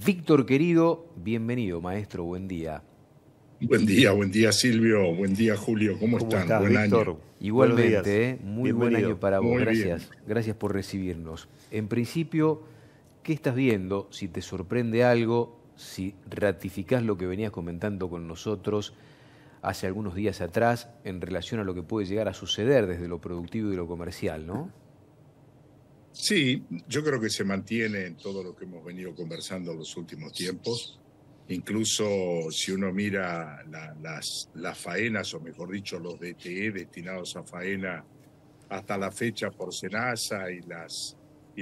Víctor querido, bienvenido, maestro, buen día. Buen día Silvio, buen día Julio, ¿cómo ¿Cómo están? estás, Buen año. Víctor? Buenos días. Igualmente, muy buen año Bienvenido. para vos, Muy bien. gracias, gracias por recibirnos. En principio, ¿qué estás viendo? Si te sorprende algo, si ratificás lo que venías comentando con nosotros hace algunos días atrás en relación a lo que puede llegar a suceder desde lo productivo y lo comercial, ¿no? Sí, yo creo que se mantiene en todo lo que hemos venido conversando en los últimos tiempos. Incluso si uno mira las faenas, o mejor dicho, los DTE destinados a faena hasta la fecha por Senasa y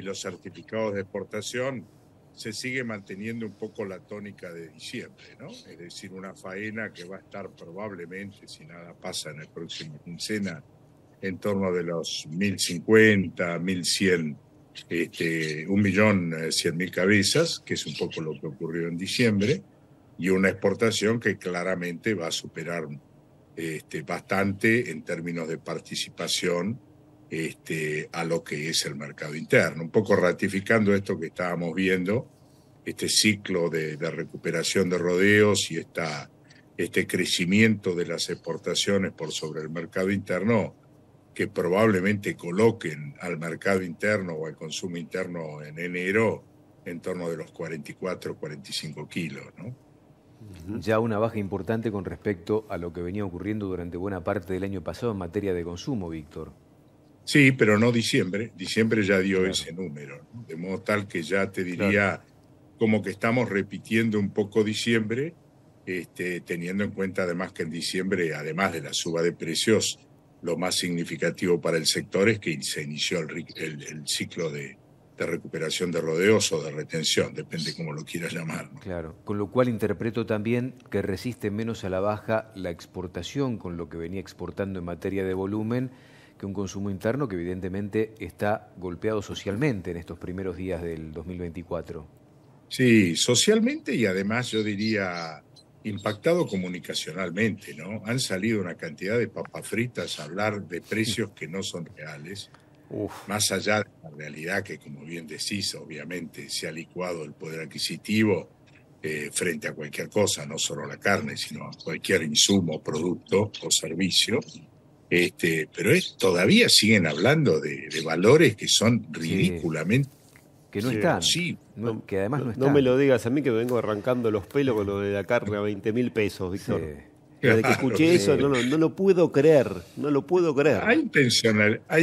los certificados de exportación, se sigue manteniendo un poco la tónica de diciembre, ¿no? Es decir, una faena que va a estar probablemente, si nada pasa en el próximo quincena, en torno de los 1.050, 1.100, 1.100.000 cabezas, que es un poco lo que ocurrió en diciembre, y una exportación que claramente va a superar bastante en términos de participación a lo que es el mercado interno. Un poco ratificando esto que estábamos viendo, este ciclo de recuperación de rodeos y este crecimiento de las exportaciones por sobre el mercado interno, que probablemente coloquen al mercado interno o al consumo interno en enero en torno de los 44, 45 kilos, ¿no? Ya una baja importante con respecto a lo que venía ocurriendo durante buena parte del año pasado en materia de consumo, Víctor. Sí, pero no diciembre. Diciembre ya dio Claro. ese número, ¿no? De modo tal que ya te Claro. diría como que estamos repitiendo un poco diciembre, teniendo en cuenta además que en diciembre, además de la suba de precios, lo más significativo para el sector es que se inició el ciclo de recuperación de rodeos o de retención, depende cómo lo quieras llamar, ¿no? Claro, con lo cual interpreto también que resiste menos a la baja la exportación con lo que venía exportando en materia de volumen que un consumo interno que evidentemente está golpeado socialmente en estos primeros días del 2024. Sí, socialmente y además yo diría impactado comunicacionalmente, ¿no? Han salido una cantidad de papas fritas a hablar de precios que no son reales, Uf. más allá de la realidad que, como bien decís, obviamente se ha licuado el poder adquisitivo frente a cualquier cosa, no solo la carne, sino a cualquier insumo, producto o servicio. Pero todavía siguen hablando de valores que son Sí, ridículamente que no Sí. están, imposibles. que además no No me están. lo digas a mí que me vengo arrancando los pelos con lo de la carne a 20.000 pesos, Sí, Víctor. Desde que Claro, escuché eso, sí. no lo puedo creer. No lo puedo creer. Hay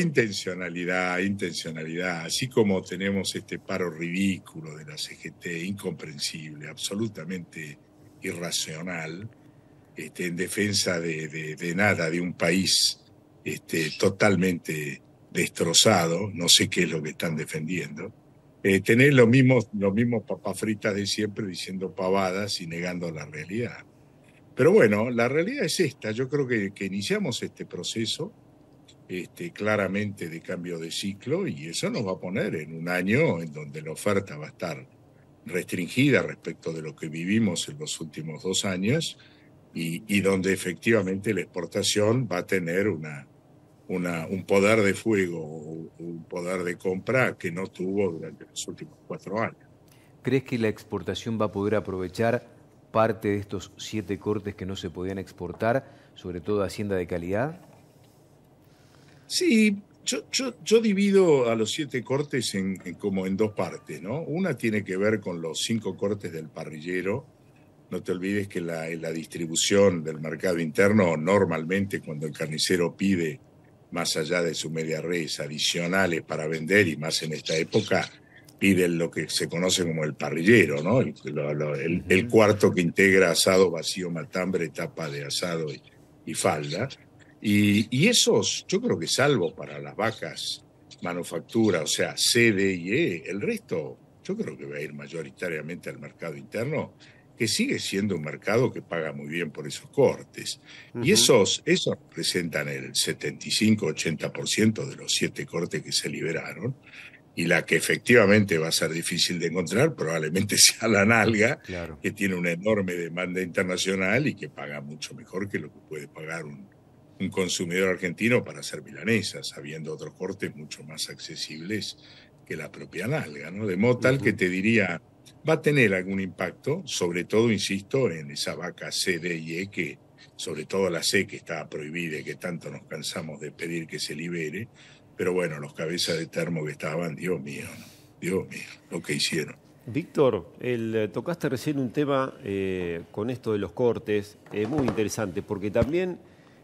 intencionalidad, así como tenemos este paro ridículo de la CGT, incomprensible, absolutamente irracional, en defensa de nada, de un país totalmente destrozado, no sé qué es lo que están defendiendo. Tener los mismos papas fritas de siempre diciendo pavadas y negando la realidad. Pero bueno, la realidad es esta. Yo creo que iniciamos este proceso claramente de cambio de ciclo y eso nos va a poner en un año en donde la oferta va a estar restringida respecto de lo que vivimos en los últimos 2 años y donde efectivamente la exportación va a tener un poder de fuego o un poder de compra que no tuvo durante los últimos 4 años. ¿Crees que la exportación va a poder aprovechar parte de estos 7 cortes que no se podían exportar, sobre todo Hacienda de calidad? Sí, yo divido a los 7 cortes como en dos partes, ¿no? Una tiene que ver con los 5 cortes del parrillero. No te olvides que en la distribución del mercado interno, normalmente cuando el carnicero pide, más allá de su media res, adicionales para vender, y más en esta época, piden lo que se conoce como el parrillero, ¿no? El Ujú. cuarto que integra asado, vacío, matambre, tapa de asado y falda. Y esos, yo creo que salvo para las vacas manufactura, o sea, C, D y E, el resto yo creo que va a ir mayoritariamente al mercado interno, que sigue siendo un mercado que paga muy bien por esos cortes. Y Ujú. esos representan el 75-80% de los 7 cortes que se liberaron. Y la que efectivamente va a ser difícil de encontrar probablemente sea la nalga, Claro. que tiene una enorme demanda internacional y que paga mucho mejor que lo que puede pagar un consumidor argentino para hacer milanesas, habiendo otros cortes mucho más accesibles que la propia nalga, ¿no? De modo tal que Ujú. te diría, va a tener algún impacto, sobre todo, insisto, en esa vaca C, D y E, que sobre todo la C, que está prohibida y que tanto nos cansamos de pedir que se libere, pero bueno, los cabezas de termo que estaban, Dios mío, ¿no? Dios mío, lo que hicieron. Víctor, tocaste recién un tema con esto de los cortes, muy interesante, porque también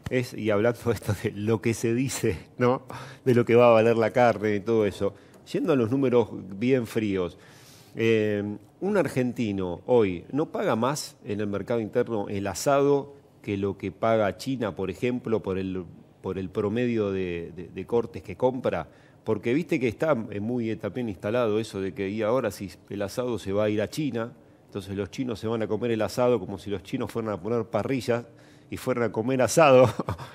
es, y hablando de esto de lo que se dice, ¿no? De lo que va a valer la carne y todo eso, yendo a los números bien fríos, un argentino hoy no paga más en el mercado interno el asado que lo que paga China, por ejemplo, por el promedio de cortes que compra. Porque viste que está muy también instalado eso de que y ahora si el asado se va a ir a China, entonces los chinos se van a comer el asado como si los chinos fueran a poner parrillas y fueran a comer asado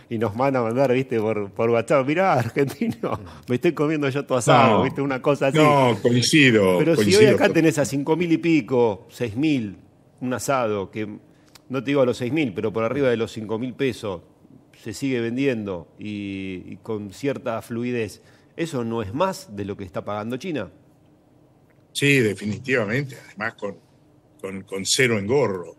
y nos van a mandar, viste, por WhatsApp, mirá, argentino, me estoy comiendo yo tu asado, viste, una cosa así. No, coincido. Pero coincido. Si hoy acá tenés a 5.000 y pico, 6.000, un asado, que no te digo a los 6.000, pero por arriba de los 5.000 pesos, se sigue vendiendo y con cierta fluidez, ¿eso no es más de lo que está pagando China? Sí, definitivamente. Además, con cero engorro.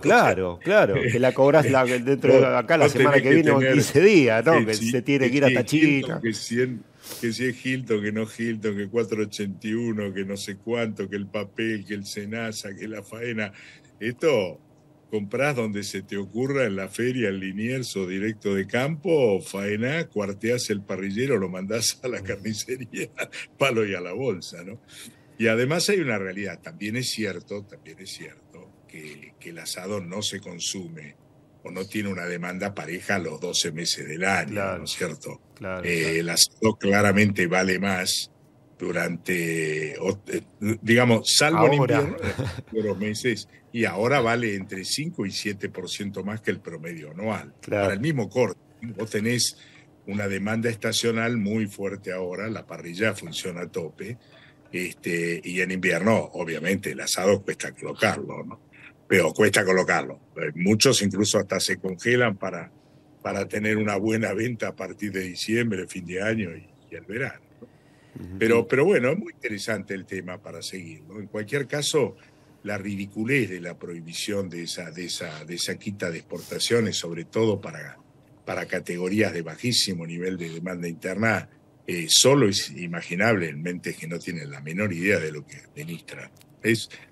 Claro. Que la cobras dentro de acá la semana que viene o en 15 días, ¿no? Que se tiene que ir hasta China. Que si es Hilton, que no Hilton, que 481, que no sé cuánto, que el papel, que el Senasa, que la faena. Esto comprás donde se te ocurra, en la feria, en Liniers o directo de campo, faena, cuarteás el parrillero, lo mandás a la carnicería, palo y a la bolsa, ¿no? Y además hay una realidad, también es cierto que el asado no se consume o no tiene una demanda pareja los 12 meses del año, claro, ¿no es cierto? Claro. El asado claramente vale más durante, digamos, salvo ahora. en invierno, los meses, y ahora vale entre 5 y 7% más que el promedio anual. Claro. Para el mismo corte, vos tenés una demanda estacional muy fuerte ahora, la parrilla funciona a tope, y en invierno, obviamente, el asado cuesta colocarlo, ¿no? Pero cuesta colocarlo. Muchos incluso hasta se congelan para tener una buena venta a partir de diciembre, fin de año y el verano, ¿no? Pero bueno, es muy interesante el tema para seguirlo. En cualquier caso, la ridiculez de la prohibición de esa quita de exportaciones, sobre todo para categorías de bajísimo nivel de demanda interna, solo es imaginable en mentes que no tienen la menor idea de lo que administran.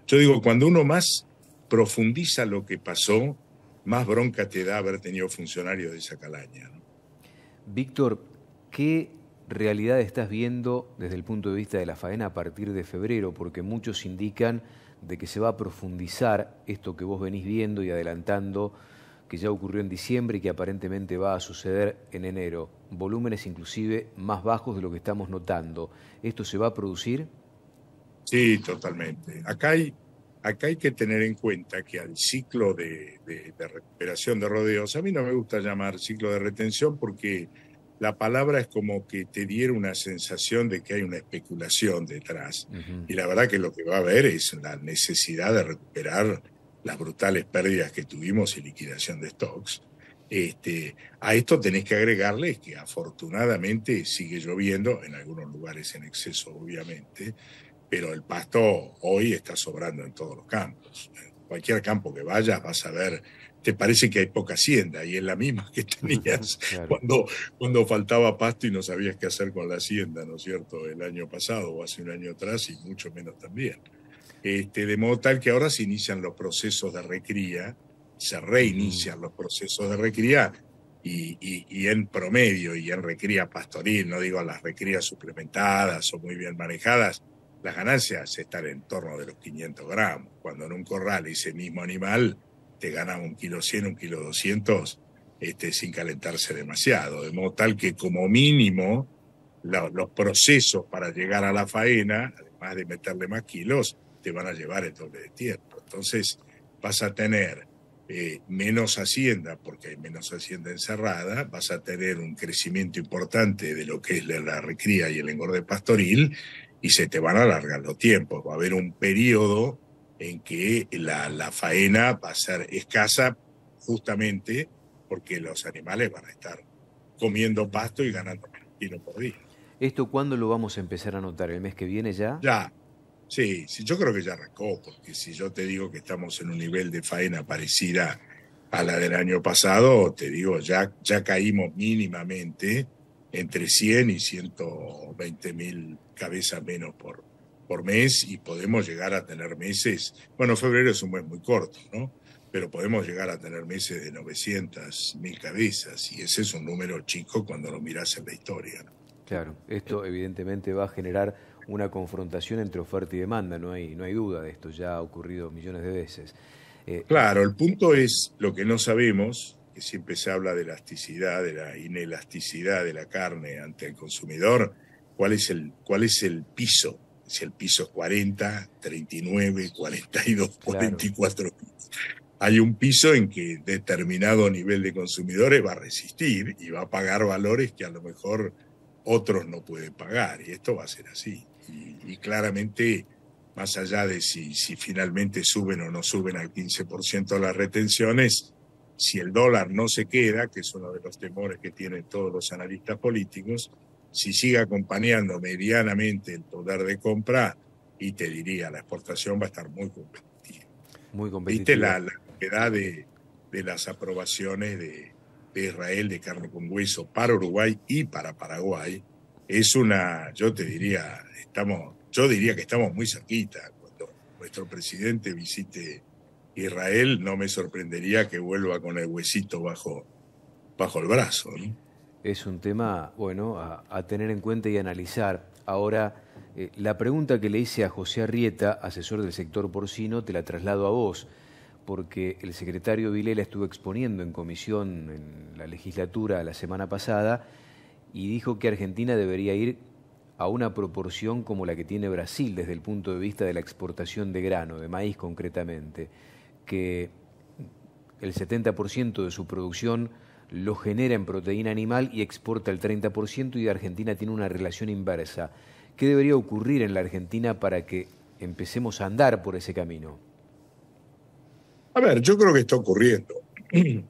Yo digo, cuando uno más profundiza lo que pasó, más bronca te da haber tenido funcionarios de esa calaña, ¿no? Víctor, ¿qué realidad estás viendo desde el punto de vista de la faena a partir de febrero? Porque muchos indican de que se va a profundizar esto que vos venís viendo y adelantando, que ya ocurrió en diciembre y que aparentemente va a suceder en enero. Volúmenes inclusive más bajos de lo que estamos notando. ¿Esto se va a producir? Sí, totalmente. Acá hay que tener en cuenta que al ciclo de recuperación de rodeos, a mí no me gusta llamar ciclo de retención porque la palabra es como que te diera una sensación de que hay una especulación detrás. Uh-huh. Y la verdad que lo que va a haber es la necesidad de recuperar las brutales pérdidas que tuvimos y liquidación de stocks. A esto tenés que agregarle que afortunadamente sigue lloviendo, en algunos lugares en exceso obviamente, pero el pasto hoy está sobrando en todos los campos. En cualquier campo que vayas vas a ver, te parece que hay poca hacienda y es la misma que tenías claro. cuando faltaba pasto y no sabías qué hacer con la hacienda, ¿no es cierto?, el año pasado o hace un año atrás y mucho menos también. De modo tal que ahora se inician los procesos de recría, se reinician los procesos de recría y en promedio y en recría pastoril, no digo las recrías suplementadas o muy bien manejadas, las ganancias están en torno de los 500 gramos, cuando en un corral ese mismo animal te gana 1,1 kg, 1,2 kg, sin calentarse demasiado, de modo tal que como mínimo los procesos para llegar a la faena, además de meterle más kilos, te van a llevar el doble de tiempo. Entonces vas a tener menos hacienda, porque hay menos hacienda encerrada, vas a tener un crecimiento importante de lo que es la recría y el engorde pastoril, y se te van a alargar los tiempos. Va a haber un periodo en que la faena va a ser escasa justamente porque los animales van a estar comiendo pasto y ganando menos kilos por día. ¿Esto cuándo lo vamos a empezar a notar? ¿El mes que viene ya? Ya. Sí, sí, yo creo que ya arrancó, porque si yo te digo que estamos en un nivel de faena parecida a la del año pasado, te digo, ya caímos mínimamente entre 100 y 120.000 cabezas menos por mes y podemos llegar a tener meses, bueno, febrero es un mes muy corto, ¿no? Pero podemos llegar a tener meses de 900.000 cabezas y ese es un número chico cuando lo mirás en la historia, ¿no? Claro, esto evidentemente va a generar una confrontación entre oferta y demanda, no hay duda de esto, ya ha ocurrido millones de veces. Claro, el punto es lo que no sabemos, que siempre se habla de elasticidad, de la inelasticidad de la carne ante el consumidor, cuál es el piso, si el piso es 40, 39, 42, Claro, 44. Hay un piso en que determinado nivel de consumidores va a resistir y va a pagar valores que a lo mejor otros no pueden pagar, y esto va a ser así. Y claramente, más allá de si finalmente suben o no suben al 15% las retenciones, si el dólar no se queda, que es uno de los temores que tienen todos los analistas políticos, si sigue acompañando medianamente el poder de compra, y te diría, la exportación va a estar muy competitiva. muy ¿Viste competitiva. la novedad de las aprobaciones de Israel de carne con hueso para Uruguay y para Paraguay? Es una, yo diría que estamos muy cerquita. Cuando nuestro presidente visite Israel, no me sorprendería que vuelva con el huesito bajo el brazo, ¿no? Es un tema, bueno, a tener en cuenta y analizar. Ahora, la pregunta que le hice a José Arrieta, asesor del sector porcino, te la traslado a vos, porque el secretario Vilela estuvo exponiendo en comisión en la legislatura la semana pasada y dijo que Argentina debería ir a una proporción como la que tiene Brasil desde el punto de vista de la exportación de grano, de maíz concretamente, que el 70% de su producción lo genera en proteína animal y exporta el 30% y Argentina tiene una relación inversa. ¿Qué debería ocurrir en la Argentina para que empecemos a andar por ese camino? A ver, yo creo que está ocurriendo.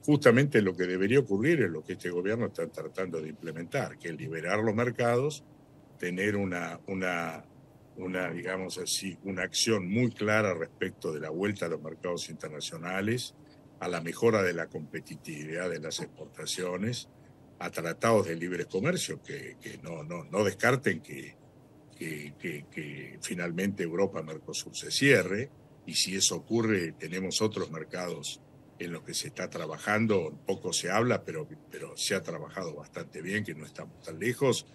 Justamente lo que debería ocurrir es lo que este gobierno está tratando de implementar, que es liberar los mercados, tener digamos así, una acción muy clara respecto de la vuelta a los mercados internacionales, a la mejora de la competitividad de las exportaciones, a tratados de libre comercio que no descarten que finalmente Europa-Mercosur se cierre, y si eso ocurre tenemos otros mercados en los que se está trabajando, poco se habla, pero se ha trabajado bastante bien, que no estamos tan lejos.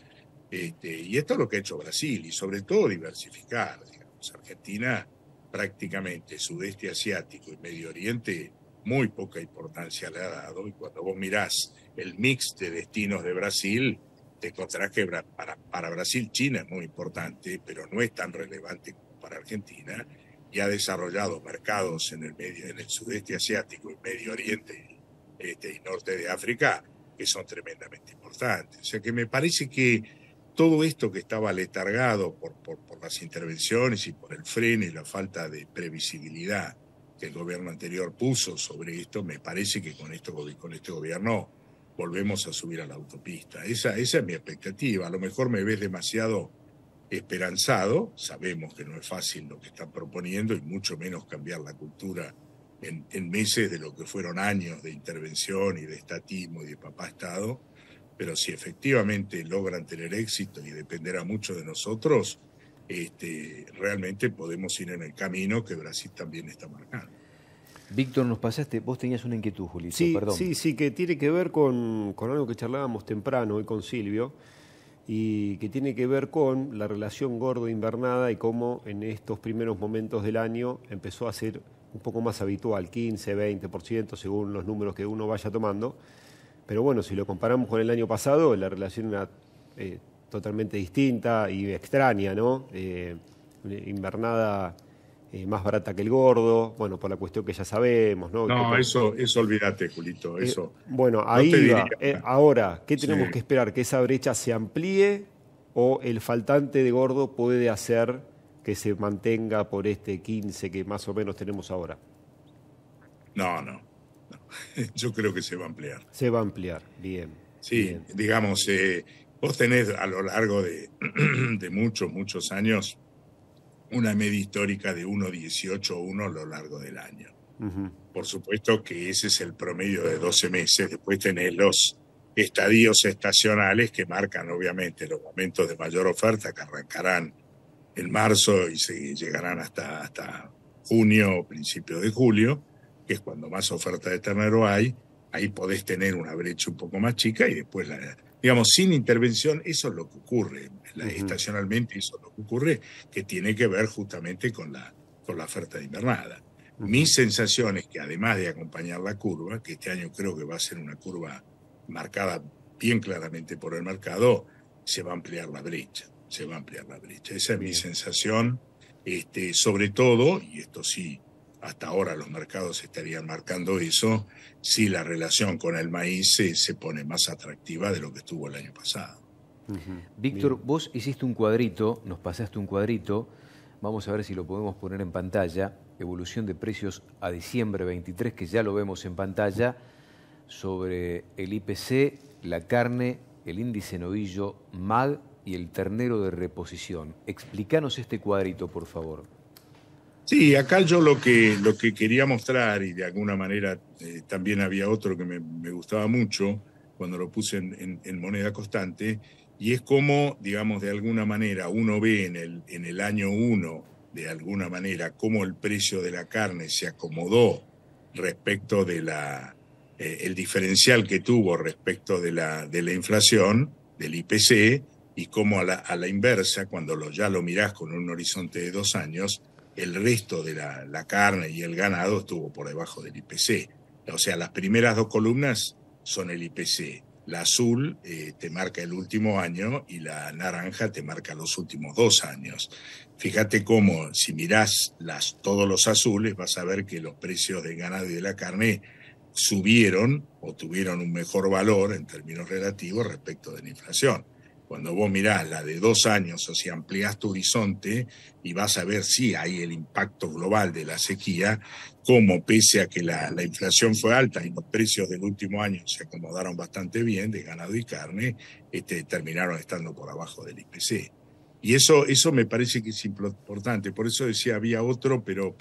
Y esto es lo que ha hecho Brasil, y sobre todo diversificar. Digamos, Argentina prácticamente sudeste asiático y Medio Oriente muy poca importancia le ha dado, y cuando vos mirás el mix de destinos de Brasil, te encontrarás que para Brasil China es muy importante, pero no es tan relevante como para Argentina, y ha desarrollado mercados en el sudeste asiático y Medio Oriente y norte de África que son tremendamente importantes. O sea que me parece que todo esto que estaba letargado por las intervenciones y por el freno y la falta de previsibilidad que el gobierno anterior puso sobre esto, me parece que con este gobierno volvemos a subir a la autopista. Esa es mi expectativa. A lo mejor me ves demasiado esperanzado, sabemos que no es fácil lo que están proponiendo y mucho menos cambiar la cultura en meses de lo que fueron años de intervención y de estatismo y de papá Estado, pero si efectivamente logran tener éxito y dependerá mucho de nosotros, realmente podemos ir en el camino que Brasil también está marcando. Víctor, nos pasaste, vos tenías una inquietud, Julito, Sí, perdón. sí, que tiene que ver con algo que charlábamos temprano hoy con Silvio, y que tiene que ver con la relación gordo-invernada y cómo en estos primeros momentos del año empezó a ser un poco más habitual, 15, 20%, según los números que uno vaya tomando. Pero bueno, si lo comparamos con el año pasado, la relación era totalmente distinta y extraña, ¿no? Invernada más barata que el gordo, bueno, por la cuestión que ya sabemos, ¿no? No, eso olvídate, Julito, eso. Bueno, No ahí te iba. diría. Ahora, ¿qué tenemos Sí. que esperar? ¿Que esa brecha se amplíe o el faltante de gordo puede hacer que se mantenga por este 15 que más o menos tenemos ahora? No. Yo creo que se va a ampliar. Se va a ampliar, bien. Sí, Bien. digamos, vos tenés a lo largo de muchos años una media histórica de 1,18,1 a lo largo del año. Por supuesto que ese es el promedio de 12 meses. Después tenés los estadios estacionales que marcan obviamente los momentos de mayor oferta, que arrancarán en marzo y se llegarán hasta junio o principios de julio, que es cuando más oferta de ternero hay. Ahí podés tener una brecha un poco más chica y después, digamos, sin intervención, eso es lo que ocurre. Estacionalmente eso es lo que ocurre, que tiene que ver justamente con la oferta de invernada. Mi sensación es que además de acompañar la curva, que este año creo que va a ser una curva marcada bien claramente por el mercado, se va a ampliar la brecha. Esa es mi sensación, sobre todo, y esto sí, hasta ahora los mercados estarían marcando eso, si la relación con el maíz se pone más atractiva de lo que estuvo el año pasado. Víctor, vos hiciste un cuadrito, nos pasaste un cuadrito, vamos a ver si lo podemos poner en pantalla, evolución de precios a diciembre 23, que ya lo vemos en pantalla, sobre el IPC, la carne, el índice novillo, MAG y el ternero de reposición. Explícanos este cuadrito, por favor. Sí, acá yo lo que quería mostrar, y de alguna manera también había otro que me gustaba mucho cuando lo puse en moneda constante, y es como, digamos, de alguna manera uno ve en el año 1, de alguna manera, cómo el precio de la carne se acomodó respecto de el diferencial que tuvo respecto de la inflación, del IPC, y cómo a la inversa, cuando ya lo mirás con un horizonte de 2 años, el resto de la carne y el ganado estuvo por debajo del IPC. O sea, las primeras 2 columnas son el IPC. La azul te marca el último año y la naranja te marca los últimos 2 años. Fíjate cómo, si mirás todos los azules, vas a ver que los precios del ganado y de la carne subieron o tuvieron un mejor valor en términos relativos respecto de la inflación. Cuando vos mirás la de 2 años, o sea, ampliás tu horizonte y vas a ver si hay el impacto global de la sequía, cómo pese a que la inflación fue alta y los precios del último año se acomodaron bastante bien de ganado y carne, terminaron estando por abajo del IPC. Y eso me parece que es importante. Por eso decía, había otro, pero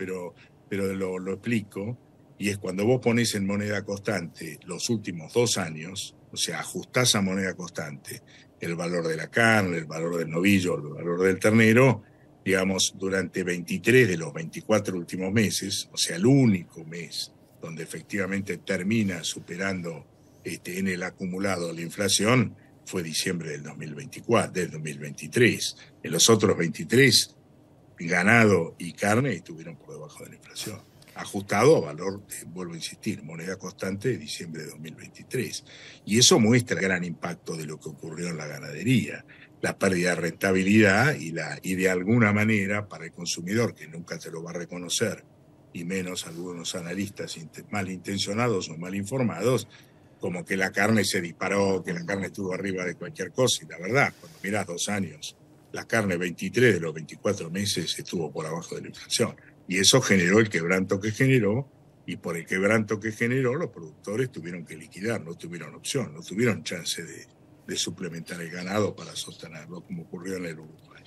lo explico. Y es cuando vos pones en moneda constante los últimos 2 años, o sea, ajustás a moneda constante el valor de la carne, el valor del novillo, el valor del ternero, digamos, durante 23 de los 24 últimos meses, o sea, el único mes donde efectivamente termina superando en el acumulado la inflación, fue diciembre del 2023. En los otros 23, ganado y carne estuvieron por debajo de la inflación. Ajustado a valor, vuelvo a insistir, moneda constante de diciembre de 2023. Y eso muestra el gran impacto de lo que ocurrió en la ganadería, la pérdida de rentabilidad y de alguna manera para el consumidor, que nunca te lo va a reconocer, y menos algunos analistas malintencionados o mal informados, como que la carne se disparó, que la carne estuvo arriba de cualquier cosa. Y la verdad, cuando mirás 2 años, la carne 23 de los 24 meses estuvo por abajo de la inflación. Y eso generó el quebranto que generó, y por el quebranto que generó, los productores tuvieron que liquidar, no tuvieron opción, no tuvieron chance de suplementar el ganado para sostenerlo, como ocurrió en el Uruguay.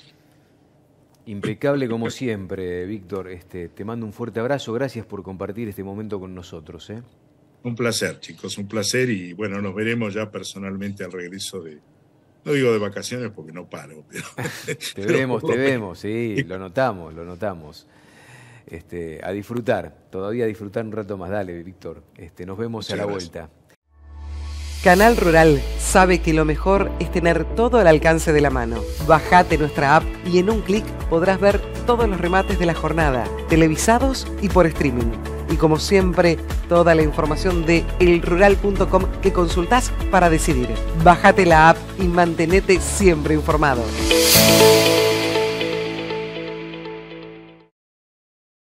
Impecable como siempre, Víctor. Te mando un fuerte abrazo, gracias por compartir este momento con nosotros. Un placer, chicos, un placer, y bueno, nos veremos ya personalmente al regreso no digo de vacaciones porque no paro. Pero, te vemos, sí, lo notamos. A disfrutar, todavía a disfrutar un rato más. Dale, Víctor, nos vemos a la vuelta. Canal Rural sabe que lo mejor es tener todo al alcance de la mano. Bajate nuestra app y en un clic podrás ver todos los remates de la jornada, televisados y por streaming. Y como siempre, toda la información de elrural.com que consultás para decidir. Bájate la app y mantenete siempre informado.